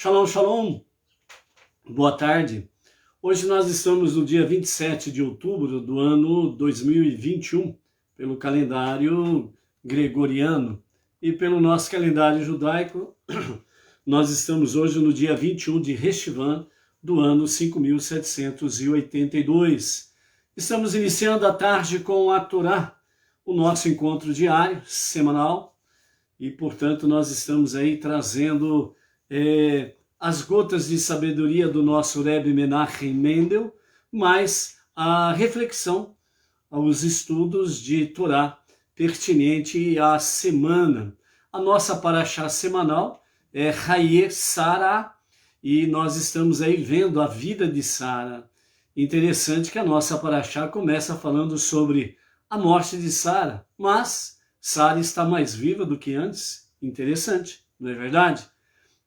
Shalom, shalom, boa tarde. Hoje nós estamos no dia 27 de outubro do ano 2021, pelo calendário gregoriano, e pelo nosso calendário judaico, nós estamos hoje no dia 21 de Reshvan do ano 5782. Estamos iniciando a tarde com a Torá, o nosso encontro diário, semanal, e portanto nós estamos aí trazendo as gotas de sabedoria do nosso Rebbe Menachem Mendel, mais a reflexão, os estudos de Torá pertinente à semana. A nossa paraxá semanal é Hayé Sara, e nós estamos aí vendo a vida de Sara. Interessante que a nossa paraxá começa falando sobre a morte de Sara, mas Sara está mais viva do que antes. Interessante, não é verdade?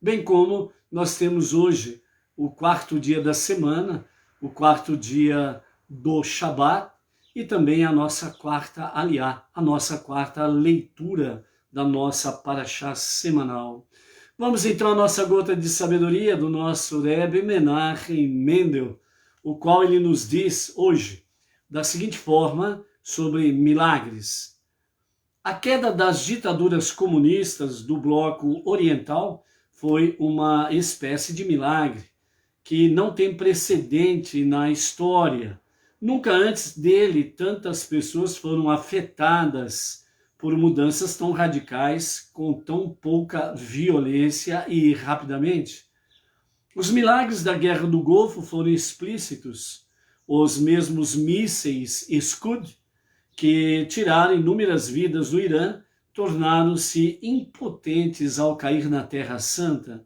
Bem como nós temos hoje o quarto dia da semana, o quarto dia do Shabat, e também a nossa quarta aliá, a nossa quarta leitura da nossa paraxá semanal. Vamos então à nossa gota de sabedoria do nosso Rebbe Menachem Mendel, o qual ele nos diz hoje da seguinte forma sobre milagres. A queda das ditaduras comunistas do bloco oriental foi uma espécie de milagre que não tem precedente na história. Nunca antes dele tantas pessoas foram afetadas por mudanças tão radicais, com tão pouca violência e rapidamente. Os milagres da Guerra do Golfo foram explícitos. Os mesmos mísseis Scud, que tiraram inúmeras vidas do Irã, tornaram-se impotentes ao cair na Terra Santa.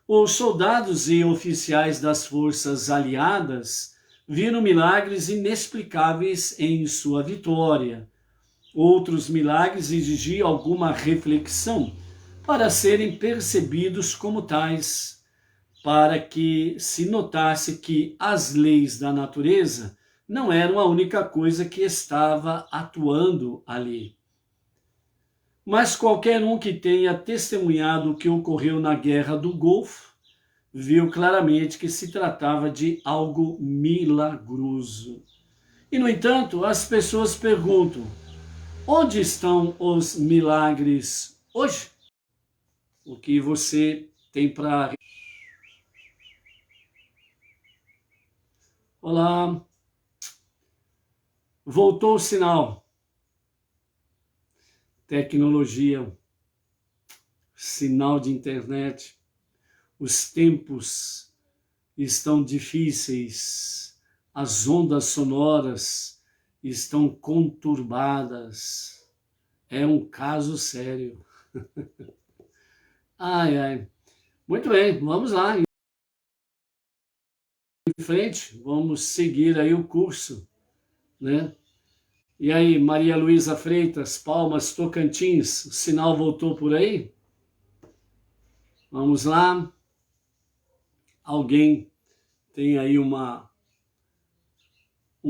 Os soldados e oficiais das forças aliadas viram milagres inexplicáveis em sua vitória. Outros milagres exigiam alguma reflexão para serem percebidos como tais, para que se notasse que as leis da natureza não eram a única coisa que estava atuando ali. Mas qualquer um que tenha testemunhado o que ocorreu na Guerra do Golfo, viu claramente que se tratava de algo milagroso. E, no entanto, as pessoas perguntam, onde estão os milagres hoje? O que você tem para... Olá... Voltou o sinal. Tecnologia, sinal de internet. Os tempos estão difíceis. As ondas sonoras estão conturbadas. É um caso sério. Ai, ai. Muito bem, vamos lá. Em frente, vamos seguir aí o curso, né? E aí, Maria Luísa Freitas, Palmas, Tocantins, o sinal voltou por aí? Vamos lá. Alguém tem aí um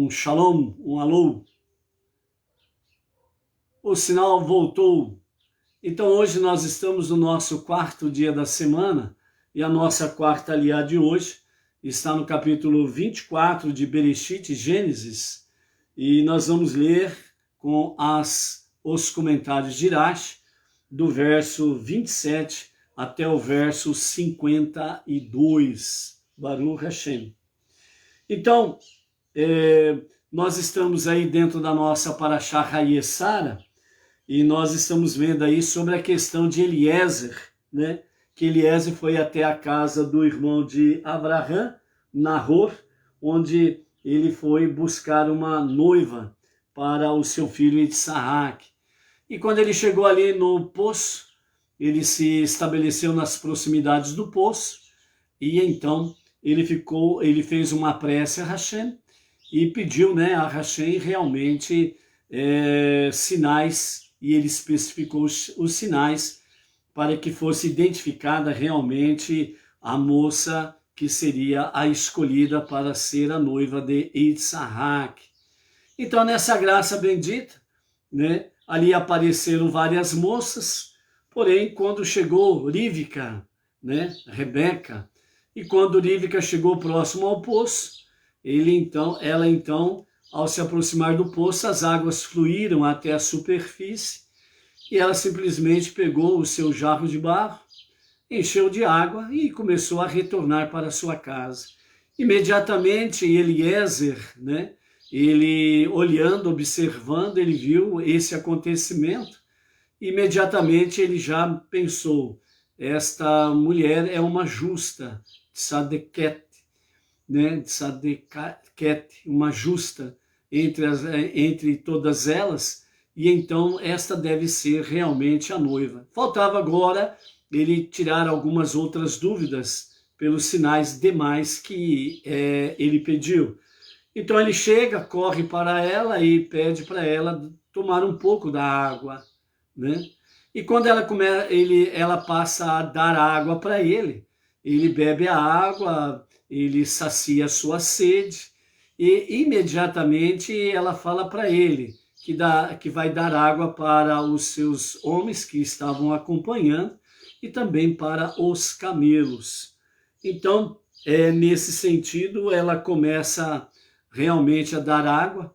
shalom, um alô? O sinal voltou. Então hoje nós estamos no nosso quarto dia da semana, e a nossa quarta aliá de hoje está no capítulo 24 de Bereshit, Gênesis, e nós vamos ler com os comentários de Rashi, do verso 27 até o verso 52. Baruch Hashem. Então, nós estamos aí dentro da nossa paraxá Hayé Sara, e nós estamos vendo aí sobre a questão de Eliezer, né? Que Eliezer foi até a casa do irmão de Abraham, Nahor, onde ele foi buscar uma noiva para o seu filho Isaac. E quando ele chegou ali no poço, ele se estabeleceu nas proximidades do poço, e então ele fez uma prece a Hashem e pediu, né, a Hashem realmente sinais, e ele especificou os sinais para que fosse identificada realmente a moça que seria a escolhida para ser a noiva de Isaac. Então, nessa graça bendita, né, ali apareceram várias moças, porém, quando chegou Rivka, né, Rebeca. E quando Rivka chegou próximo ao poço, ela então, ao se aproximar do poço, as águas fluíram até a superfície e ela simplesmente pegou o seu jarro de barro, encheu de água e começou a retornar para sua casa. Imediatamente Eliezer, né, ele olhando, observando, ele viu esse acontecimento. Imediatamente ele já pensou, esta mulher é uma justa, Tzadeket, né, Tzadeket, uma justa entre todas elas, e então esta deve ser realmente a noiva. Faltava agora ele tirar algumas outras dúvidas pelos sinais demais que ele pediu. Então ele chega, corre para ela e pede para ela tomar um pouco da água, né? E quando ela passa a dar água para ele bebe a água, ele sacia a sua sede e imediatamente ela fala para ele que vai dar água para os seus homens que estavam acompanhando e também para os camelos. Então, nesse sentido, ela começa realmente a dar água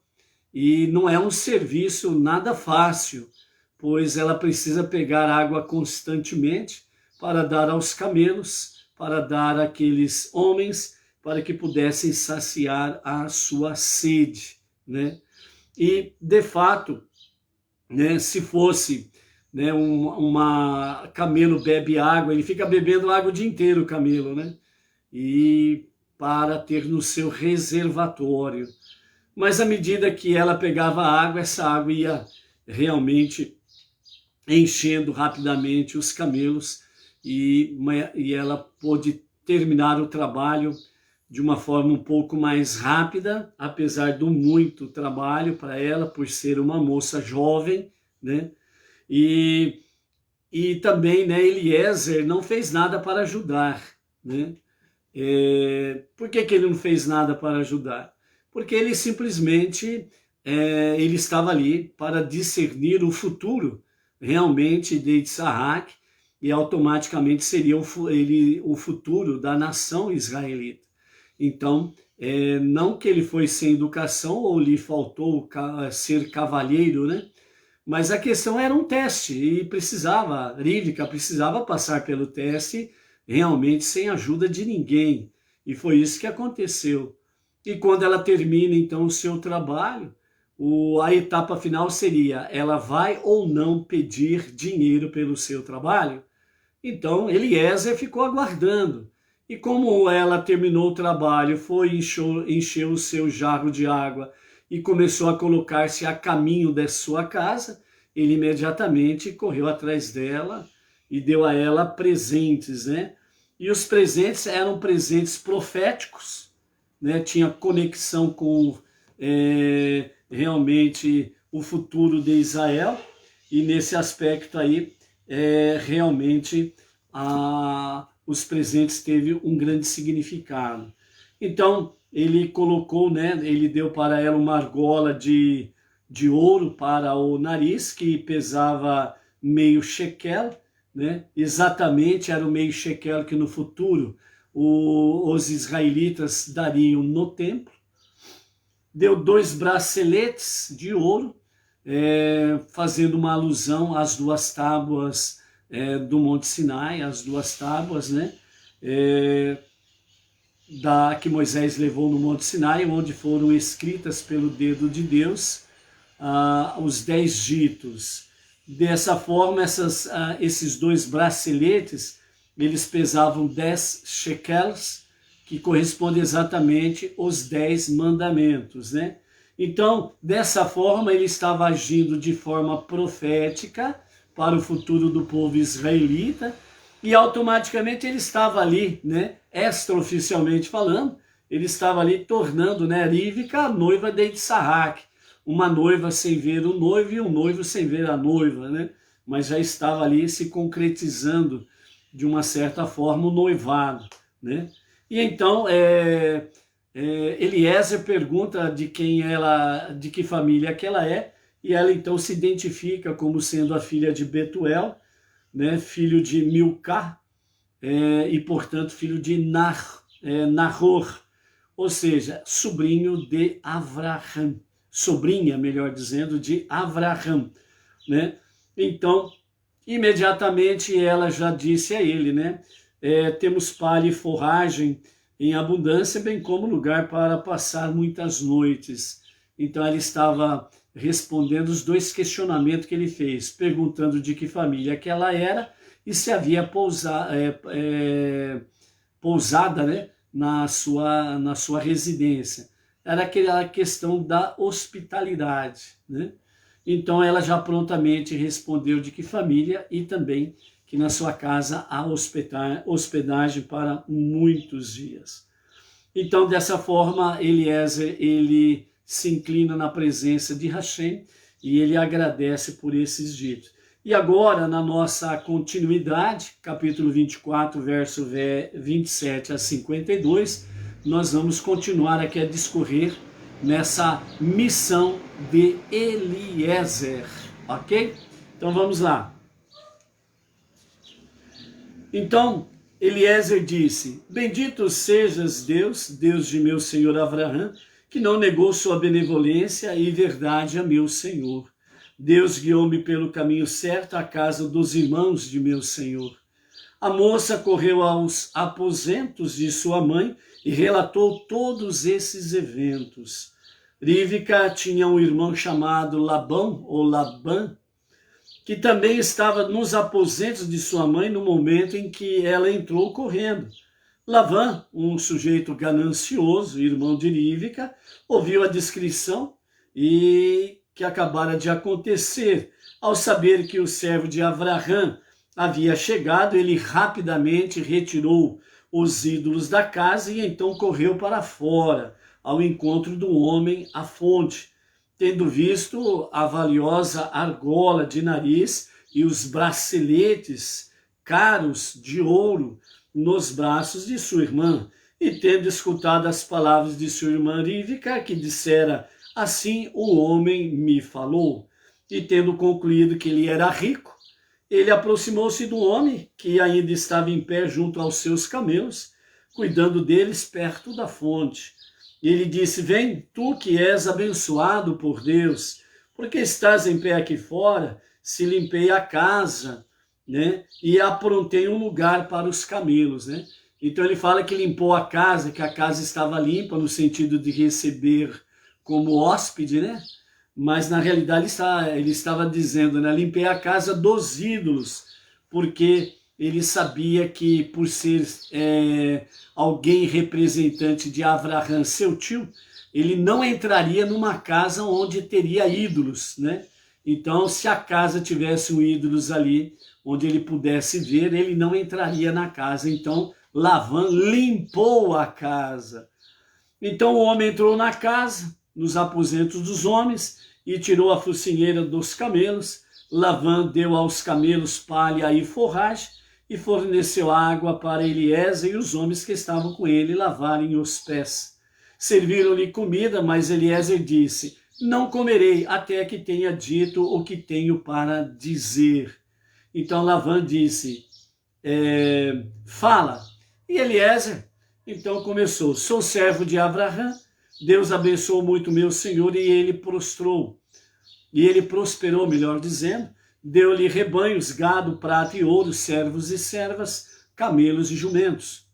e não é um serviço nada fácil, pois ela precisa pegar água constantemente para dar aos camelos, para dar àqueles homens, para que pudessem saciar a sua sede, né? E, de fato, né, se fosse, né, uma camelo bebe água, ele fica bebendo água o dia inteiro, o camelo, né? E para ter no seu reservatório. Mas à medida que ela pegava água, essa água ia realmente enchendo rapidamente os camelos e ela pôde terminar o trabalho de uma forma um pouco mais rápida, apesar do muito trabalho para ela, por ser uma moça jovem, né? E também, né, Eliezer não fez nada para ajudar, né? Por que ele não fez nada para ajudar? Porque ele simplesmente ele estava ali para discernir o futuro realmente de Isaac e automaticamente seria o futuro da nação israelita. Então, não que ele foi sem educação ou lhe faltou ser cavalheiro, né? Mas a questão era um teste e Rivka precisava passar pelo teste realmente sem ajuda de ninguém. E foi isso que aconteceu. E quando ela termina então o seu trabalho, a etapa final seria, ela vai ou não pedir dinheiro pelo seu trabalho? Então Eliezer ficou aguardando. E como ela terminou o trabalho, encheu o seu jarro de água e começou a colocar-se a caminho da sua casa, ele imediatamente correu atrás dela e deu a ela presentes, né? E os presentes eram presentes proféticos, né? Tinha conexão com realmente o futuro de Israel, e nesse aspecto aí, realmente os presentes teve um grande significado. Então, ele colocou, né, ele deu para ela uma argola de ouro para o nariz, que pesava meio shekel, né? Exatamente era o meio shekel que no futuro os israelitas dariam no templo. Deu 2 braceletes de ouro, fazendo uma alusão às 2 tábuas do Monte Sinai, as 2 tábuas, né? Que Moisés levou no Monte Sinai, onde foram escritas pelo dedo de Deus os 10 ditos. Dessa forma, esses 2 braceletes, eles pesavam 10 shekels, que corresponde exatamente aos 10 mandamentos, né? Então, dessa forma, ele estava agindo de forma profética para o futuro do povo israelita, e automaticamente ele estava ali, né, extraoficialmente falando, ele estava ali tornando, né, Rivka a noiva de Isaac, uma noiva sem ver o noivo e um noivo sem ver a noiva, né? Mas já estava ali se concretizando de uma certa forma o noivado, né? E então Eliezer pergunta de que família que ela é, e ela então se identifica como sendo a filha de Betuel, né, filho de Milcá, e, portanto, filho de Nahor, ou seja, sobrinho de Avraham, sobrinha, melhor dizendo, de Avraham, né? Então, imediatamente ela já disse a ele, né? Temos palha e forragem em abundância, bem como lugar para passar muitas noites. Então ela estava respondendo os dois questionamentos que ele fez, perguntando de que família que ela era e se havia pousada, né, na sua residência. Era aquela questão da hospitalidade, né? Então ela já prontamente respondeu de que família e também que na sua casa há hospedagem para muitos dias. Então, dessa forma, Eliezer, ele se inclina na presença de Hashem e ele agradece por esses ditos. E agora, na nossa continuidade, capítulo 24, verso 27 a 52, nós vamos continuar aqui a discorrer nessa missão de Eliezer, ok? Então vamos lá. Então Eliezer disse: Bendito sejas Deus, Deus de meu senhor Avraham, que não negou sua benevolência e verdade a meu senhor. Deus guiou-me pelo caminho certo à casa dos irmãos de meu senhor. A moça correu aos aposentos de sua mãe e relatou todos esses eventos. Rivka tinha um irmão chamado Labão, ou Labã, que também estava nos aposentos de sua mãe no momento em que ela entrou correndo. Labã, um sujeito ganancioso, irmão de Rivka, ouviu a descrição e que acabara de acontecer. Ao saber que o servo de Avraham havia chegado, ele rapidamente retirou os ídolos da casa e então correu para fora, ao encontro do homem à fonte. Tendo visto a valiosa argola de nariz e os braceletes caros de ouro nos braços de sua irmã, e tendo escutado as palavras de sua irmã Rivka, que dissera: assim o homem me falou, e tendo concluído que ele era rico, ele aproximou-se do homem, que ainda estava em pé junto aos seus camelos, cuidando deles perto da fonte. Ele disse: vem, tu que és abençoado por Deus, porque estás em pé aqui fora, se limpei a casa, né? E aprontei um lugar para os camelos, né? Então ele fala que limpou a casa, que a casa estava limpa no sentido de receber como hóspede, né? Mas na realidade ele estava dizendo, né? Limpei a casa dos ídolos, porque ele sabia que por ser alguém representante de Avraham, seu tio, ele não entraria numa casa onde teria ídolos, né? Então, se a casa tivesse um ídolos ali, onde ele pudesse ver, ele não entraria na casa. Então, Labã limpou a casa. Então, o homem entrou na casa, nos aposentos dos homens, e tirou a focinheira dos camelos. Labã deu aos camelos palha e forragem, e forneceu água para Eliezer e os homens que estavam com ele lavarem os pés. Serviram-lhe comida, mas Eliezer disse: não comerei até que tenha dito o que tenho para dizer. Então Labã disse: fala. E Eliezer então começou: sou servo de Avraham, Deus abençoou muito meu senhor, e ele prosperou, melhor dizendo, deu-lhe rebanhos, gado, prata e ouro, servos e servas, camelos e jumentos.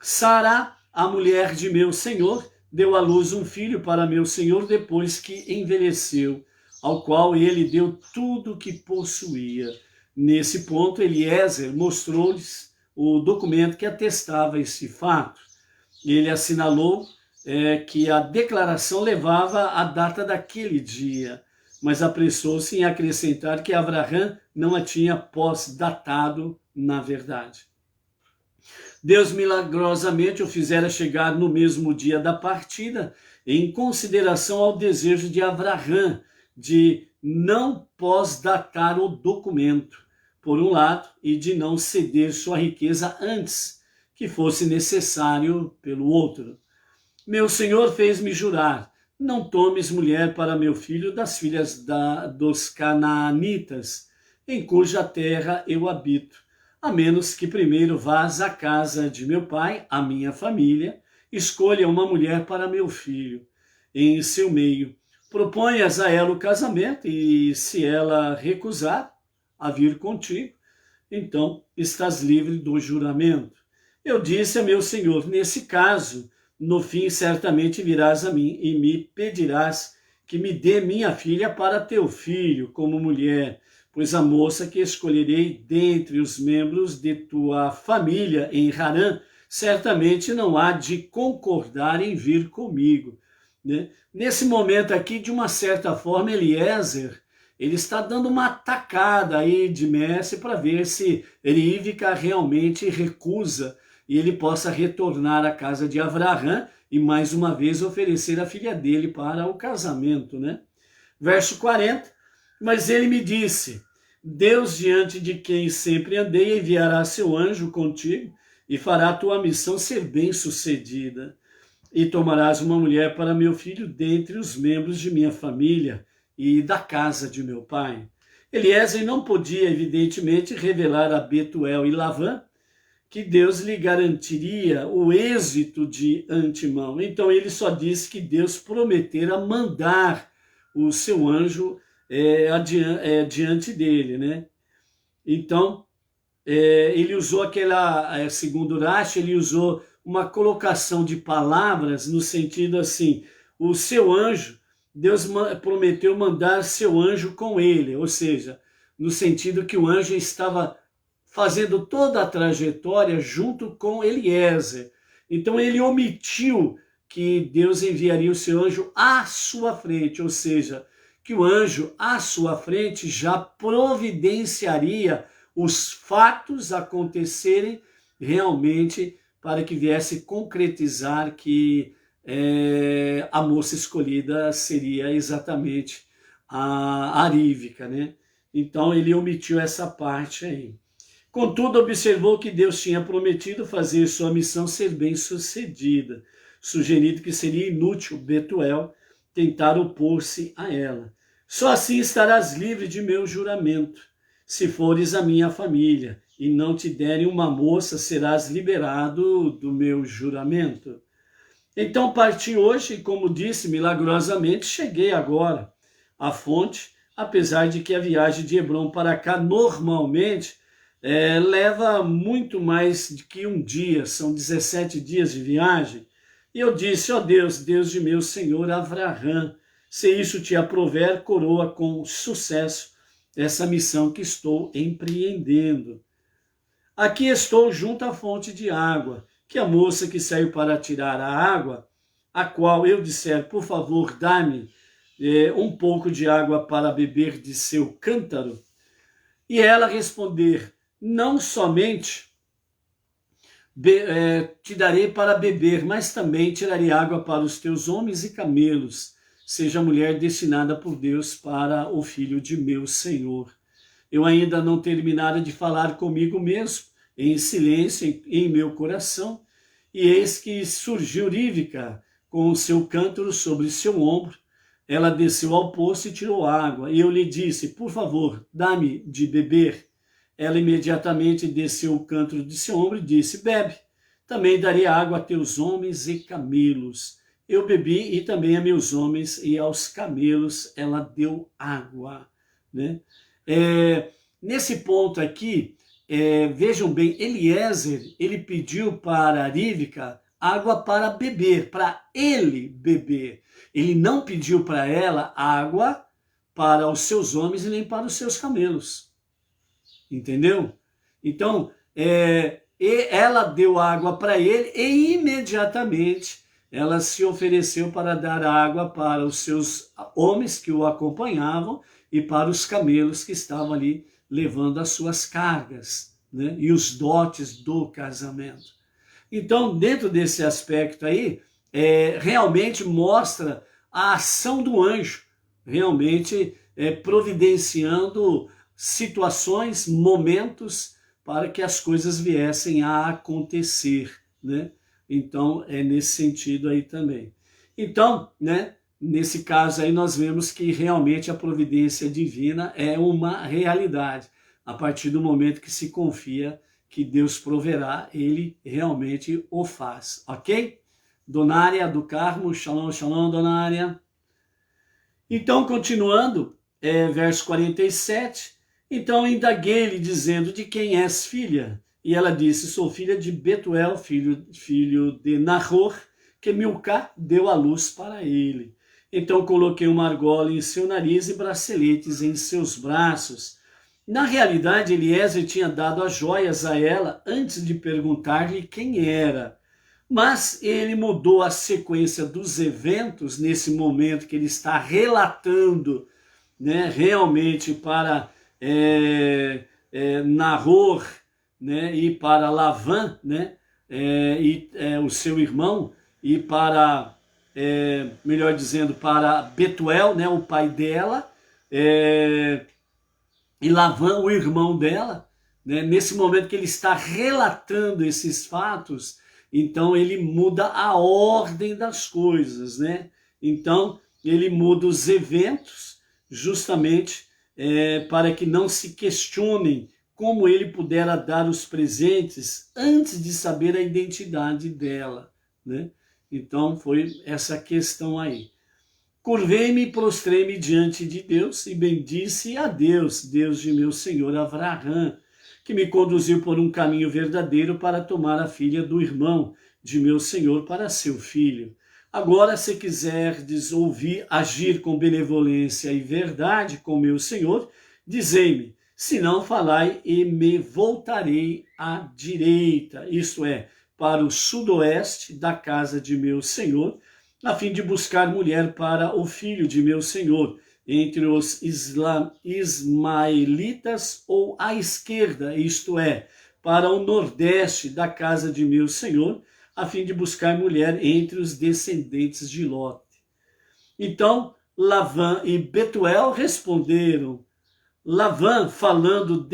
Sara, a mulher de meu senhor, deu à luz um filho para meu senhor depois que envelheceu, ao qual ele deu tudo o que possuía. Nesse ponto, Eliezer mostrou-lhes o documento que atestava esse fato. Ele assinalou que a declaração levava a data daquele dia, mas apressou-se em acrescentar que Avraham não a tinha pós-datado na verdade. Deus milagrosamente o fizera chegar no mesmo dia da partida, em consideração ao desejo de Avraham de não pós-datar o documento, por um lado, e de não ceder sua riqueza antes que fosse necessário pelo outro. Meu senhor fez-me jurar: não tomes mulher para meu filho das filhas dos canaanitas, em cuja terra eu habito, a menos que primeiro vás à casa de meu pai, à minha família, escolha uma mulher para meu filho, em seu meio. Proponhas a ela o casamento, e se ela recusar a vir contigo, então estás livre do juramento. Eu disse a meu senhor, nesse caso, no fim certamente virás a mim e me pedirás que me dê minha filha para teu filho como mulher, pois a moça que escolherei dentre os membros de tua família em Harã, certamente não há de concordar em vir comigo. Né? Nesse momento aqui, de uma certa forma, Eliezer, ele está dando uma atacada aí de Mestre para ver se Rívica realmente recusa e ele possa retornar à casa de Avraham e mais uma vez oferecer a filha dele para o casamento, né? Verso 40, mas ele me disse, Deus diante de quem sempre andei enviará seu anjo contigo e fará a tua missão ser bem sucedida. E tomarás uma mulher para meu filho dentre os membros de minha família e da casa de meu pai. Eliezer não podia, evidentemente, revelar a Betuel e Lavã que Deus lhe garantiria o êxito de antemão. Então ele só disse que Deus prometera mandar o seu anjo diante dele, né? Então, ele usou aquela, segundo Rashi, ele usou uma colocação de palavras no sentido assim, o seu anjo, Deus prometeu mandar seu anjo com ele, ou seja, no sentido que o anjo estava fazendo toda a trajetória junto com Eliezer. Então ele omitiu que Deus enviaria o seu anjo à sua frente, ou seja, que o anjo à sua frente já providenciaria os fatos acontecerem realmente para que viesse concretizar que a moça escolhida seria exatamente a Rívica, né? Então ele omitiu essa parte aí. Contudo, observou que Deus tinha prometido fazer sua missão ser bem sucedida, sugerindo que seria inútil Betuel tentar opor-se a ela. Só assim estarás livre de meu juramento. Se fores a minha família e não te derem uma moça, serás liberado do meu juramento. Então parti hoje e, como disse, milagrosamente cheguei agora à fonte, apesar de que a viagem de Hebrom para cá normalmente leva muito mais do que um dia, são 17 dias de viagem. E eu disse, ó Deus, Deus de meu senhor Avraham, se isso te aprover, coroa com sucesso essa missão que estou empreendendo. Aqui estou junto à fonte de água, que a moça que saiu para tirar a água, a qual eu disser, por favor, dá-me um pouco de água para beber de seu cântaro, e ela responder, não somente te darei para beber, mas também tirarei água para os teus homens e camelos, seja a mulher destinada por Deus para o filho de meu Senhor. Eu ainda não terminara de falar comigo mesmo, em silêncio em meu coração, e eis que surgiu Rívica com o seu cântaro sobre seu ombro. Ela desceu ao poço e tirou água, e eu lhe disse, por favor, dá-me de beber. Ela imediatamente desceu o cântaro de seu ombro e disse, bebe, também darei água a teus homens e camelos. Eu bebi e também a meus homens e aos camelos ela deu água. Né? Nesse ponto aqui, vejam bem, Eliezer, ele pediu para Rívica água para beber, para ele beber. Ele não pediu para ela água para os seus homens e nem para os seus camelos. Entendeu? Então, ela deu água para ele e imediatamente ela se ofereceu para dar água para os seus homens que o acompanhavam e para os camelos que estavam ali levando as suas cargas, né? E os dotes do casamento. Então, dentro desse aspecto aí, realmente mostra a ação do anjo, realmente providenciando situações, momentos para que as coisas viessem a acontecer, né? Então, é nesse sentido aí também. Então, né, nesse caso aí nós vemos que realmente a providência divina é uma realidade, a partir do momento que se confia que Deus proverá, ele realmente o faz, ok? Donária do Carmo, shalom, shalom, Donária. Então, continuando, verso 47, então indaguei-lhe dizendo, de quem és filha? E ela disse, sou filha de Betuel, filho de Nahor, que Milcá deu à luz para ele. Então coloquei uma argola em seu nariz e braceletes em seus braços. Na realidade, Eliezer tinha dado as joias a ela antes de perguntar-lhe quem era. Mas ele mudou a sequência dos eventos nesse momento que ele está relatando, né, realmente para Nahor, né, e para Lavã, né, o seu irmão, e para, melhor dizendo, para Betuel, né, o pai dela, e Lavã, o irmão dela, né, nesse momento que ele está relatando esses fatos, então ele muda a ordem das coisas, né? Então ele muda os eventos justamente para que não se questionem como ele pudera dar os presentes antes de saber a identidade dela, né? Então foi essa questão aí. Curvei-me e prostrei-me diante de Deus e bendisse a Deus, Deus de meu senhor Abraão, que me conduziu por um caminho verdadeiro para tomar a filha do irmão de meu senhor para seu filho. Agora, se quiserdes agir com benevolência e verdade com meu senhor, dizei-me, se não falai e me voltarei à direita, isto é, para o sudoeste da casa de meu senhor, a fim de buscar mulher para o filho de meu senhor, entre os ismaelitas ou à esquerda, isto é, para o nordeste da casa de meu senhor, a fim de buscar mulher entre os descendentes de Ló. Então, Lavã e Betuel responderam. Lavã, falando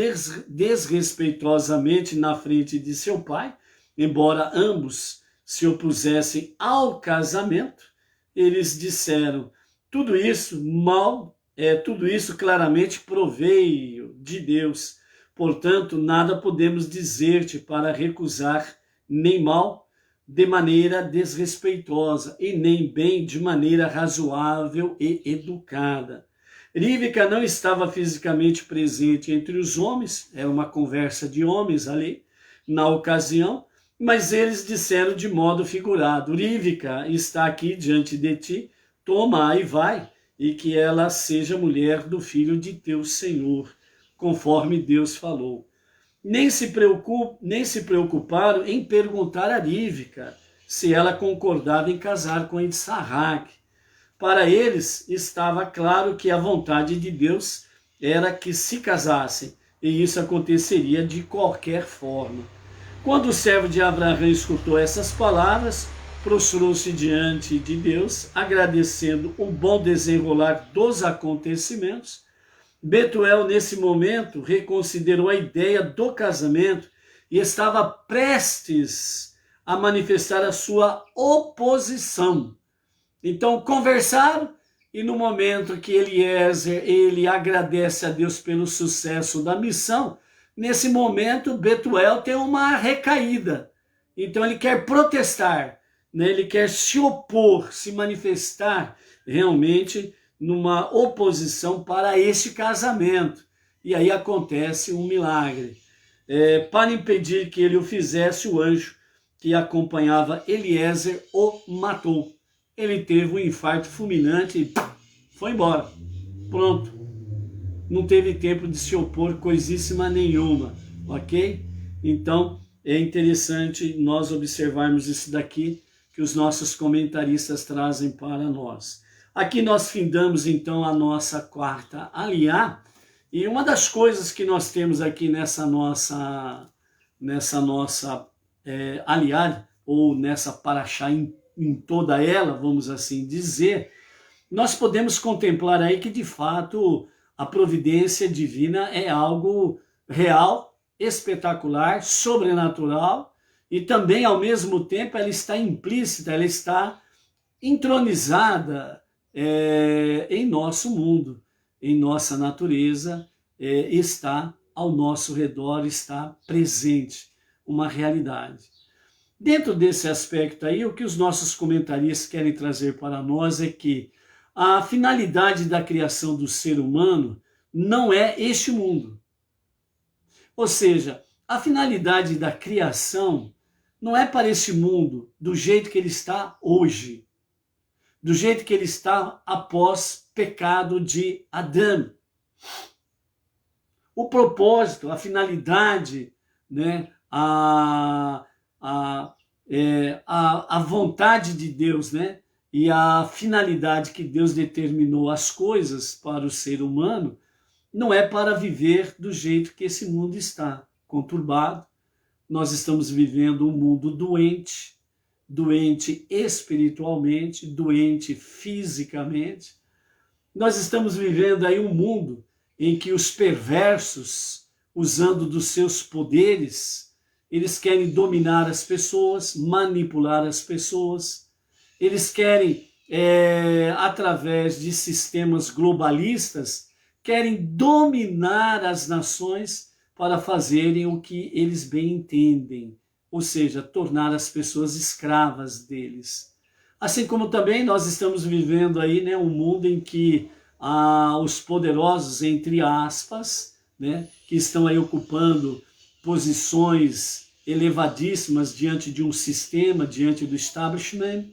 desrespeitosamente na frente de seu pai, embora ambos se opusessem ao casamento, eles disseram, tudo isso claramente proveio de Deus. Portanto, nada podemos dizer-te para recusar nem mal de maneira desrespeitosa e nem bem de maneira razoável e educada. Rívica não estava fisicamente presente entre os homens, era uma conversa de homens ali, na ocasião, mas eles disseram de modo figurado, Rívica está aqui diante de ti, toma e vai, e que ela seja mulher do filho de teu Senhor, conforme Deus falou. Nem se preocuparam em perguntar a Rívica se ela concordava em casar com Issaque. Para eles estava claro que a vontade de Deus era que se casassem, e isso aconteceria de qualquer forma. Quando o servo de Abraão escutou essas palavras, prostrou-se diante de Deus, agradecendo o bom desenrolar dos acontecimentos. Betuel, nesse momento, reconsiderou a ideia do casamento e estava prestes a manifestar a sua oposição. Então, conversaram e no momento que Eliezer, ele agradece a Deus pelo sucesso da missão, nesse momento, Betuel tem uma recaída. Então, ele quer protestar, né? Ele quer se opor, se manifestar realmente numa oposição para este casamento. E aí acontece um milagre. Para impedir que ele o fizesse, o anjo que acompanhava Eliezer o matou. Ele teve um infarto fulminante e foi embora. Pronto. Não teve tempo de se opor coisíssima nenhuma, ok? Então, é interessante nós observarmos isso daqui que os nossos comentaristas trazem para nós. Aqui nós findamos, então, a nossa quarta aliá, e uma das coisas que nós temos aqui nessa nossa aliá, ou nessa paraxá em toda ela, vamos assim dizer, nós podemos contemplar aí que, de fato, a providência divina é algo real, espetacular, sobrenatural, e também, ao mesmo tempo, ela está implícita, ela está entronizada em nosso mundo, em nossa natureza, está ao nosso redor está presente, uma realidade. Dentro desse aspecto aí, o que os nossos comentaristas querem trazer para nós é que a finalidade da criação do ser humano não é este mundo. Ou seja, a finalidade da criação não é para esse mundo do jeito que ele está hoje, do jeito que ele está após pecado de Adão. O propósito, a finalidade, né, a vontade de Deus, né, e a finalidade que Deus determinou as coisas para o ser humano não é para viver do jeito que esse mundo está, conturbado. Nós estamos vivendo um mundo doente, doente espiritualmente, doente fisicamente. Nós estamos vivendo aí um mundo em que os perversos, usando dos seus poderes, eles querem dominar as pessoas, manipular as pessoas, eles querem, através de sistemas globalistas, querem dominar as nações para fazerem o que eles bem entendem, ou seja, tornar as pessoas escravas deles. Assim como também nós estamos vivendo aí, né, um mundo em que os poderosos, entre aspas, né, que estão aí ocupando posições elevadíssimas diante de um sistema, diante do establishment,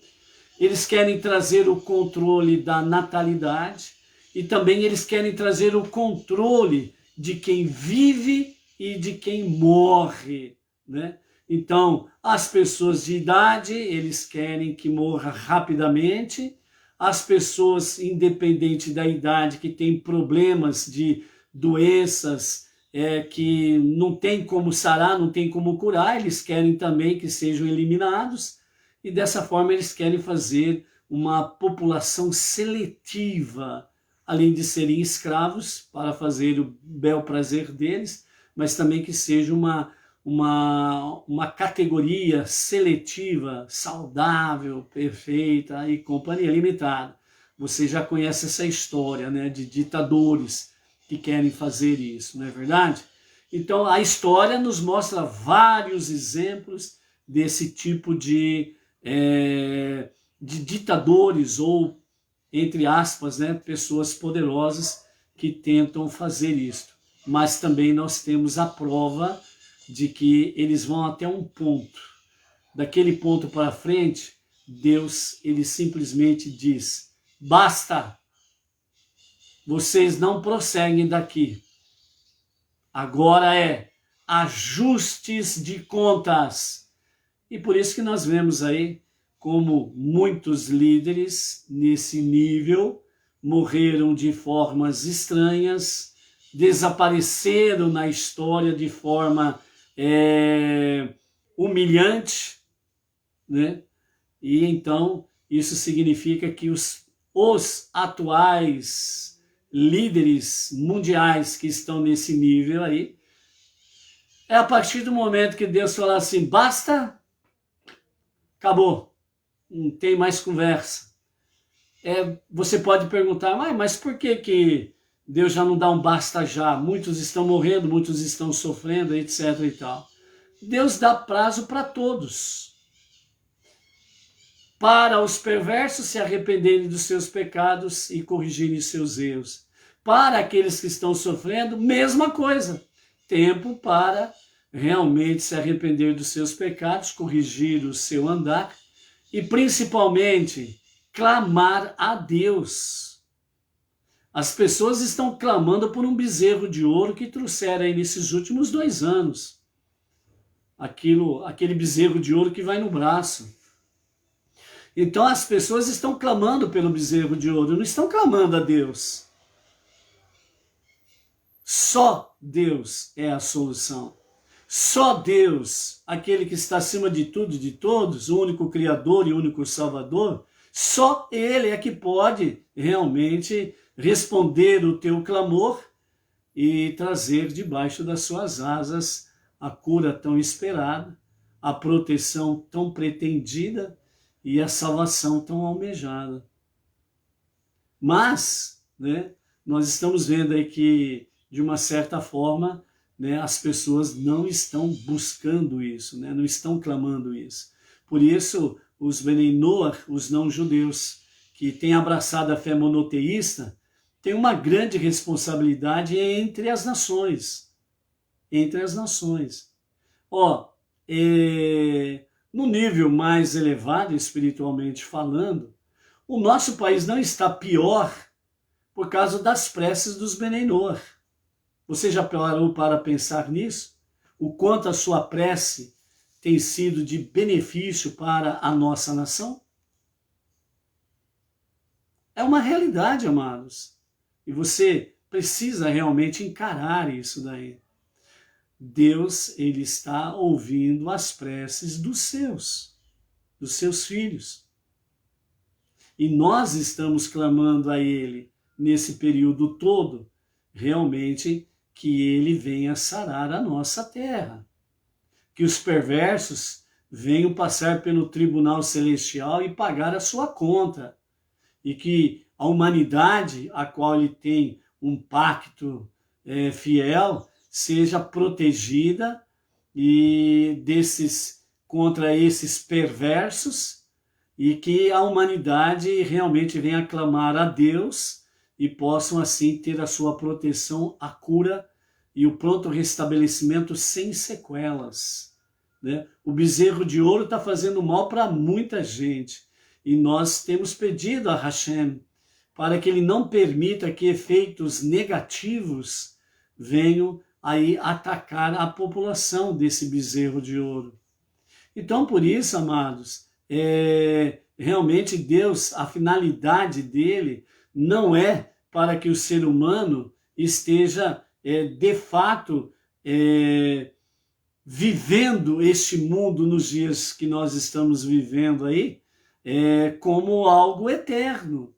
eles querem trazer o controle da natalidade e também eles querem trazer o controle de quem vive e de quem morre, né? Então, as pessoas de idade, eles querem que morra rapidamente. As pessoas, independente da idade, que têm problemas de doenças que não tem como sarar, não tem como curar, eles querem também que sejam eliminados. E dessa forma eles querem fazer uma população seletiva, além de serem escravos para fazer o bel prazer deles, mas também que seja uma categoria seletiva, saudável, perfeita e companhia limitada. Você já conhece essa história, né, de ditadores que querem fazer isso, não é verdade? Então a história nos mostra vários exemplos desse tipo de ditadores ou, entre aspas, né, pessoas poderosas que tentam fazer isto. Mas também nós temos a prova de que eles vão até um ponto. Daquele ponto para frente, Deus, ele simplesmente diz: basta, vocês não prosseguem daqui. Agora é ajustes de contas. E por isso que nós vemos aí como muitos líderes nesse nível morreram de formas estranhas, desapareceram na história de forma humilhante, né? E então isso significa que os atuais líderes mundiais que estão nesse nível aí, é a partir do momento que Deus falar assim, basta, acabou, não tem mais conversa. Você pode perguntar, mas por que Deus já não dá um basta já? Muitos estão morrendo, muitos estão sofrendo, etc. e tal. Deus dá prazo para todos. Para os perversos se arrependerem dos seus pecados e corrigirem seus erros. Para aqueles que estão sofrendo, mesma coisa. Tempo para realmente se arrepender dos seus pecados, corrigir o seu andar e principalmente clamar a Deus. As pessoas estão clamando por um bezerro de ouro que trouxeram aí nesses últimos 2 anos. Aquele bezerro de ouro que vai no braço. Então as pessoas estão clamando pelo bezerro de ouro, não estão clamando a Deus. Só Deus é a solução. Só Deus, aquele que está acima de tudo e de todos, o único Criador e único Salvador, só Ele é que pode realmente responder o teu clamor e trazer debaixo das suas asas a cura tão esperada, a proteção tão pretendida e a salvação tão almejada. Mas, né, nós estamos vendo aí que, de uma certa forma, né, as pessoas não estão buscando isso, né, não estão clamando isso. Por isso, os Benei Noach, os não-judeus, que têm abraçado a fé monoteísta, têm uma grande responsabilidade entre as nações. Entre as nações. No nível mais elevado, espiritualmente falando, o nosso país não está pior por causa das preces dos Benei Noach. Você já parou para pensar nisso? O quanto a sua prece tem sido de benefício para a nossa nação? É uma realidade, amados. E você precisa realmente encarar isso daí. Deus, ele está ouvindo as preces dos seus filhos. E nós estamos clamando a ele, nesse período todo, realmente que ele venha sarar a nossa terra. Que os perversos venham passar pelo tribunal celestial e pagar a sua conta. E que a humanidade, a qual ele tem um pacto fiel, seja protegida e contra esses perversos, e que a humanidade realmente venha clamar a Deus e possam assim ter a sua proteção, a cura e o pronto restabelecimento sem sequelas, né? O bezerro de ouro está fazendo mal para muita gente e nós temos pedido a Hashem para que ele não permita que efeitos negativos venham aí atacar a população desse bezerro de ouro. Então, por isso, amados, realmente Deus, a finalidade dele não é para que o ser humano esteja, de fato, vivendo este mundo nos dias que nós estamos vivendo aí, como algo eterno.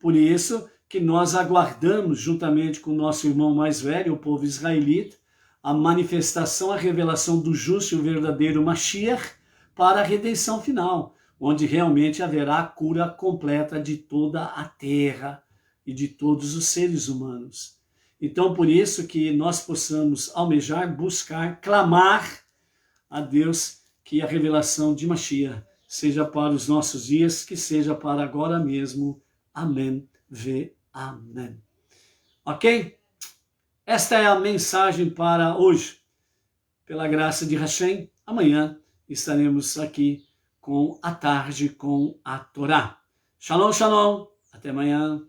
Por isso que nós aguardamos, juntamente com o nosso irmão mais velho, o povo israelita, a manifestação, a revelação do justo e o verdadeiro Mashiach para a redenção final, onde realmente haverá a cura completa de toda a terra e de todos os seres humanos. Então, por isso que nós possamos almejar, buscar, clamar a Deus que a revelação de Mashiach seja para os nossos dias, que seja para agora mesmo. Amém. Amém. Ok? Esta é a mensagem para hoje. Pela graça de Hashem, amanhã estaremos aqui com a tarde com a Torá. Shalom, shalom. Até amanhã.